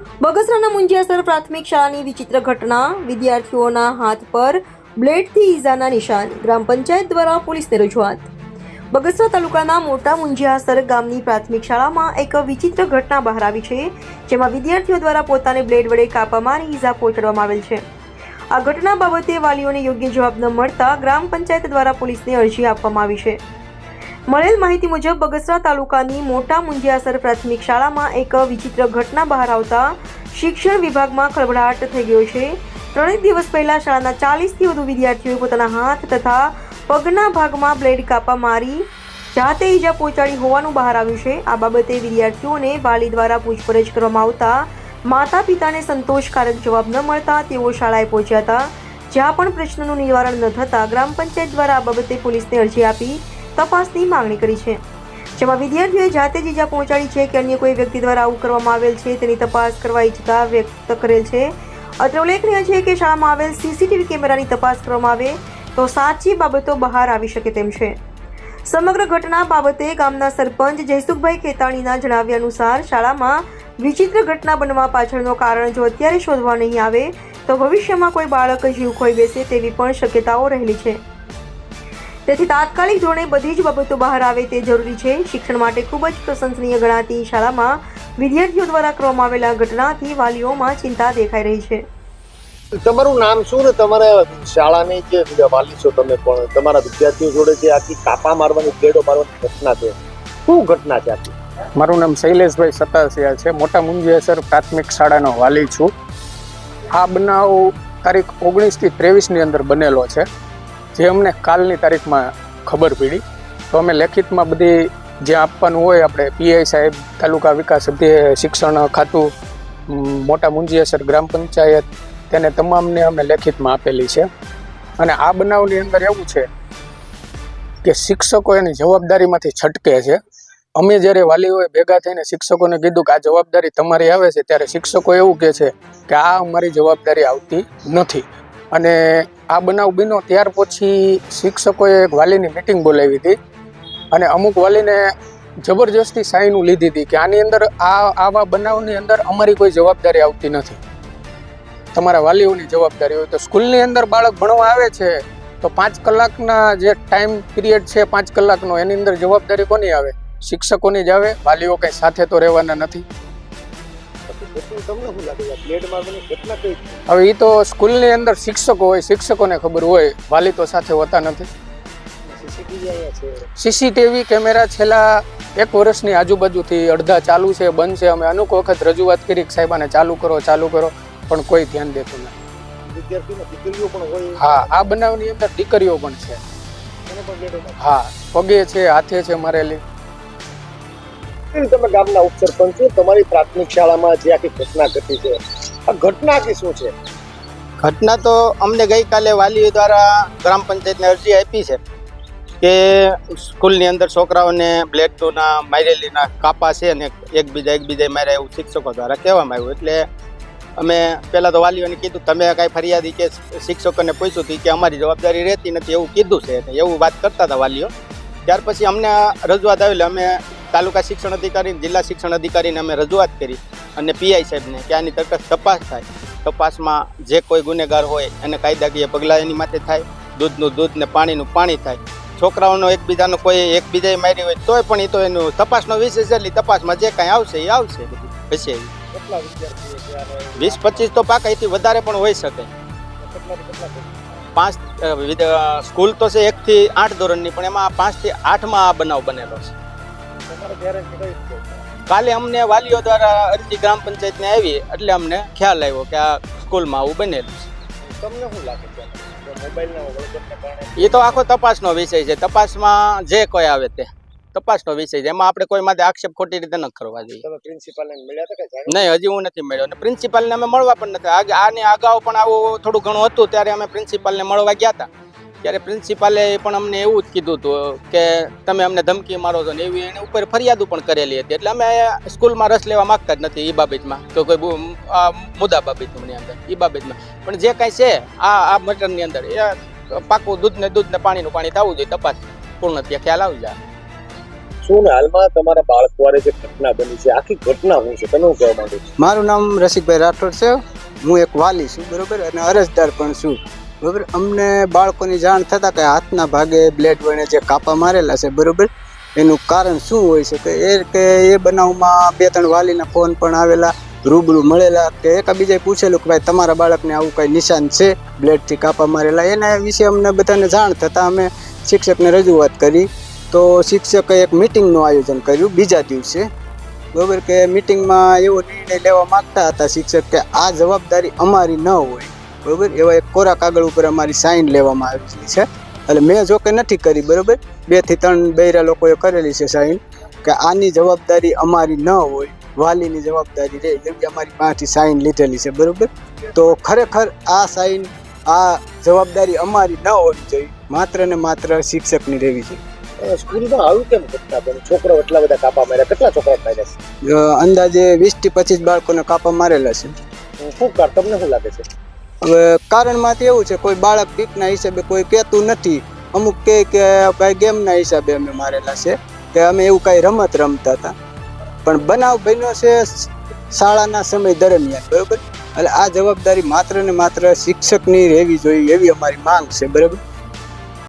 બગસરાના મુંજિયાસર પ્રાથમિક શાળાની વિચિત્ર ઘટના, વિદ્યાર્થીઓના હાથ પર બ્લેડથી ઈજાના નિશાન, ગ્રામ પંચાયત દ્વારા પોલીસને રજૂઆત। બગસરા તાલુકાના મોટા મુંજિયાસર ગામની પ્રાથમિક શાળામાં એક વિચિત્ર ઘટના બહાર આવી છે, જેમાં વિદ્યાર્થીઓ દ્વારા પોતાને બ્લેડ વડે કાપા મારી ઈજા પહોંચાડવામાં આવેલ છે। આ ઘટના બાબતે વાલીઓને યોગ્ય જવાબ ન મળતા ગ્રામ પંચાયત દ્વારા પોલીસને અરજી આપવામાં આવી છે। મળેલ માહિતી મુજબ બગસરા તાલુકાની મોટા મુંજિયાસર પ્રાથમિક શાળામાં એક વિચિત્ર ઘટના બહાર આવતા શિક્ષણ વિભાગમાં ખળભળાટ થઈ ગયો છે। 3 દિવસ પહેલા શાળાના 40થી વધુ વિદ્યાર્થીઓએ પોતાના હાથ તથા પગના ભાગમાં બ્લેડ કાપા મારી જાતે ઈજા પહોંચાડી હોવાનું બહાર આવ્યું છે। આ બાબતે વિદ્યાર્થીઓને વાલી દ્વારા પૂછપરછ કરવામાં આવતા માતા પિતાને સંતોષકારક જવાબ ન મળતા તેઓ શાળાએ પહોંચ્યા હતા, જ્યાં પણ પ્રશ્નનું નિવારણ ન થતા ગ્રામ પંચાયત દ્વારા આ બાબતે પોલીસને અરજી આપી તપાસની માંગણી કરી છે, જેમાં વિદ્યાર્થીઓએ જાતે જ ઈજા પહોંચાડી છે કે અન્ય કોઈ વ્યક્તિ દ્વારા આવું કરવામાં આવેલ છે તેની તપાસ કરવા ઈચ્છતા વ્યક્ત કરેલ છે। અત્રે ઉલ્લેખનીય છે કે શાળામાં આવેલ સીસીટીવી કેમેરાની તપાસ કરવામાં આવે તો સાચી બાબતો બહાર આવી શકે તેમ છે। સમગ્ર ઘટના બાબતે ગામના સરપંચ જયસુખભાઈ ખેતાણીના જણાવ્યા અનુસાર શાળામાં વિચિત્ર ઘટના બનવા પાછળનો કારણ જો અત્યારે શોધવા નહીં આવે તો ભવિષ્યમાં કોઈ બાળક જીવ ખોઈ બેસે તેવી પણ શક્યતાઓ રહેલી છે। તેથી તાત્કાલિક ધોરણે બધી જ બાબતો બહાર આવે તે જરૂરી છે। શિક્ષણ માટે ખૂબ જ પ્રશંસનીય ગણાતી શાળામાં વિદ્યાર્થીઓ દ્વારા કરવામાં આવેલા ઘટનાથી વાલીઓમાં ચિંતા દેખાઈ રહી છે। તમારું નામ શું ને તમારા શાળાની જે વાલી છો તમે પણ તમારા વિદ્યાર્થીઓ જોડે જે આખી કાપા મારવાની બ્લેડો મારવાની ઘટના છે, શું ઘટના છે આખી? મારું નામ શૈલેષભાઈ સતાસિયા છે, મોટા મુંજિયાસર પ્રાથમિક શાળાનો વાલી છું। આ બનાવ તારીખ 19 થી 23 ની અંદર બનેલો છે, જે અમને કાલની તારીખમાં ખબર પડી તો અમે લેખિતમાં બધી જે આપવાનું હોય આપણે પીઆઈ સાહેબ, તાલુકા વિકાસ શિક્ષણ ખાતું, મોટા મુંજિયાસર ગ્રામ પંચાયત, તેને તમામને અમે લેખિતમાં આપેલી છે। અને આ બનાવની અંદર એવું છે કે શિક્ષકો એની જવાબદારીમાંથી છટકે છે। અમે જ્યારે વાલીઓએ ભેગા થઈને શિક્ષકોને કીધું કે આ જવાબદારી તમારી આવે છે, ત્યારે શિક્ષકો એવું કહે છે કે આ અમારી જવાબદારી આવતી નથી। અને આ બનાવ બન્યો ત્યાર પછી શિક્ષકોએ એક વાલીની મિટિંગ બોલાવી હતી અને અમુક વાલીને જબરજસ્તી સાઈનું લીધી હતી કે આની અંદર આવા બનાવની અંદર અમારી કોઈ જવાબદારી આવતી નથી, તમારા વાલીઓની જવાબદારી હોય। તો સ્કૂલની અંદર બાળક ભણવા આવે છે તો 5 કલાકના જે ટાઈમ પિરિયડ છે 5 કલાકનો, એની અંદર જવાબદારી કોની આવે? શિક્ષકોની જ આવે। વાલીઓ કંઈ સાથે તો રહેવાના નથી। હવે એ તો સ્કૂલની અંદર શિક્ષકો હોય, શિક્ષકોને ખબર હોય, વાલી તો સાથે હોતા નથી। સીસીટીવી કેમેરા છેલ્લા 1 વર્ષની આજુબાજુથી અડધા ચાલુ છે, બંધ છે। અમે અનેક વખત રજૂઆત કરી કે સાહેબાને ચાલુ કરો, પણ કોઈ ધ્યાન દેતું નથી। હા, આ બનાવની અંદર દીકરીઓ પણ છે। હા, પગે છે, હાથે છે મારેલી। તમે ગામના ઉપસરપંચ છો, તમારી પ્રાથમિક શાળામાં જે આખી ઘટના ઘટી છે, આ ઘટના આખી શું છે? ઘટના તો અમને ગઈકાલે વાલીઓ દ્વારા ગ્રામ પંચાયતને અરજી આપી છે કે સ્કૂલની અંદર છોકરાઓને બ્લેડના મારેલીના કાપા છે અને એકબીજાએ માર્યા એવું શિક્ષકો દ્વારા કહેવામાં આવ્યું। એટલે અમે પહેલાં તો વાલીઓને કીધું તમે કાંઈ ફરિયાદી કે શિક્ષકોને પૂછ્યું હતું કે અમારી જવાબદારી રહેતી નથી એવું કીધું છે, એવું વાત કરતા હતા વાલીઓ। ત્યાર પછી અમને રજૂઆત આવેલી, અમે તાલુકા શિક્ષણ અધિકારી, જિલ્લા શિક્ષણ અધિકારીને અમે રજૂઆત કરી અને પીઆઈ સાહેબને કે આની તટસ્થ તપાસ થાય, તપાસમાં જે કોઈ ગુનેગાર હોય એને કાયદાકીય પગલાં એની માટે થાય, દૂધનું દૂધ ને પાણીનું પાણી થાય। છોકરાઓનો એકબીજાનો કોઈ એકબીજાએ મારી હોય તોય પણ એ તો એનું તપાસનો વિષય છે, એટલે તપાસમાં જે કાંઈ આવશે એ આવશે। હશે 20-25 તો પાકા, એથી વધારે પણ હોઈ શકે। 5 સ્કૂલ તો છે 1 થી 8 ધોરણની, પણ એમાં 5 થી 8માં આ બનાવ બનેલો છે। કાલે અમને વાલીઓ દ્વારા અરજી ગ્રામ પંચાયતને આવી એટલે અમને ખ્યાલ આવ્યો કે આ સ્કૂલમાં આવું બનેલું છે। તમને શું લાગે છે મોબાઈલના વળતરને કારણે? એ તો આખો તપાસનો વિષય છે, તપાસમાં જે કોઈ આવે તે તપાસનો વિષય છે, એમાં આપણે કોઈ માટે આક્ષેપ ખોટી રીતે ન કરવા જોઈએ। તમે પ્રિન્સિપાલને મળ્યા હતા કે? નહીં, હજી હું નથી મળ્યો, અને પ્રિન્સિપાલને અમે મળવા પણ નથી। આની અગાઉ પણ આવું થોડું ઘણું હતું, ત્યારે અમે પ્રિન્સિપાલને મળવા ગયા હતા, ત્યારે પ્રિન્સિપાલે પણ અમને એવું જ કીધું હતું કે તમે અમને ધમકી મારો છો ને એવી એની ઉપર ફરિયાદો પણ કરેલી હતી। એટલે અમે સ્કૂલમાં રસ લેવા માગતા જ નથી એ બાબતમાં, તો કોઈ મુદ્દા બાબતની અંદર એ બાબતમાં પણ જે કાંઈ છે આ મટરની અંદર એ પાકું દૂધ ને પાણીનું પાણી થવું જોઈએ, તપાસ પૂર્ણ ત્યાં ખ્યાલ આવી જાય। શું ને હાલમાં તમારા બાળકવારે જે ઘટના બની છે આખી ઘટના શું છે તમે શું કહેવા માંગો છો? મારું નામ રસિકભાઈ રાઠોડ છે. હું એક વાલી છું, બરોબર, અને અરજદાર પણ છું, બરોબર. અમને બાળકોની જાણ થતાં કે હાથના ભાગે બ્લેડ વડે જે કાપા મારેલા છે, બરોબર, એનું કારણ શું હોય છે કે એ બનાવમાં 2-3 વાલીના ફોન પણ આવેલા, રૂબરૂ મળેલા, કે એકાબીજાએ પૂછેલું કે ભાઈ તમારા બાળકને આવું કંઈ નિશાન છે બ્લેડથી કાપા મારેલા. એના વિશે અમને બધાને જાણ થતાં અમે શિક્ષકને રજૂઆત કરી. તો શિક્ષકે એક મિટિંગનું આયોજન કર્યું બીજા દિવસે, બરાબર, કે મિટિંગમાં એવો નિર્ણય લેવા માગતા હતા શિક્ષક કે આ જવાબદારી અમારી ન હોય, બરાબર. એવા એક કોરા કાગળ ઉપર અમારી સાઇન લેવામાં આવેલી છે. એટલે મેં જો કે નથી કરી, બરાબર, 2 થી 3 બૈરા લોકોએ કરેલી છે સાઇન કે આની જવાબદારી અમારી ન હોય, વાલીની જવાબદારી રહે, જેમ કે અમારી પાસેથી સાઇન લીધેલી છે, બરાબર. તો ખરેખર આ સાઇન, આ જવાબદારી અમારી ન હોવી જોઈએ, માત્ર ને માત્ર શિક્ષકની રહેવી જોઈએ. સ્કૂલમાં આવું કેમ ઘટના બની? છોકરાઓ એટલા બધા કાપા માર્યા, કેટલા છોકરા માર્યા છે? અંદાજે 20 થી 25 બાળકોને કાપા મારેલા છે. શું કાર તમને શું લાગે છે? હવે કારણમાંથી એવું છે, કોઈ બાળક બીકના હિસાબે કોઈ કહેતું નથી, અમુક કહે કે ભાઈ ગેમના હિસાબે અમે મારેલા છે, કે અમે એવું કાંઈ રમત રમતા હતા. પણ બનાવ બન્યો છે શાળાના સમય દરમિયાન, બરાબર. એટલે આ જવાબદારી માત્ર ને માત્ર શિક્ષકની રહેવી જોઈએ એવી અમારી માંગ છે, બરાબર.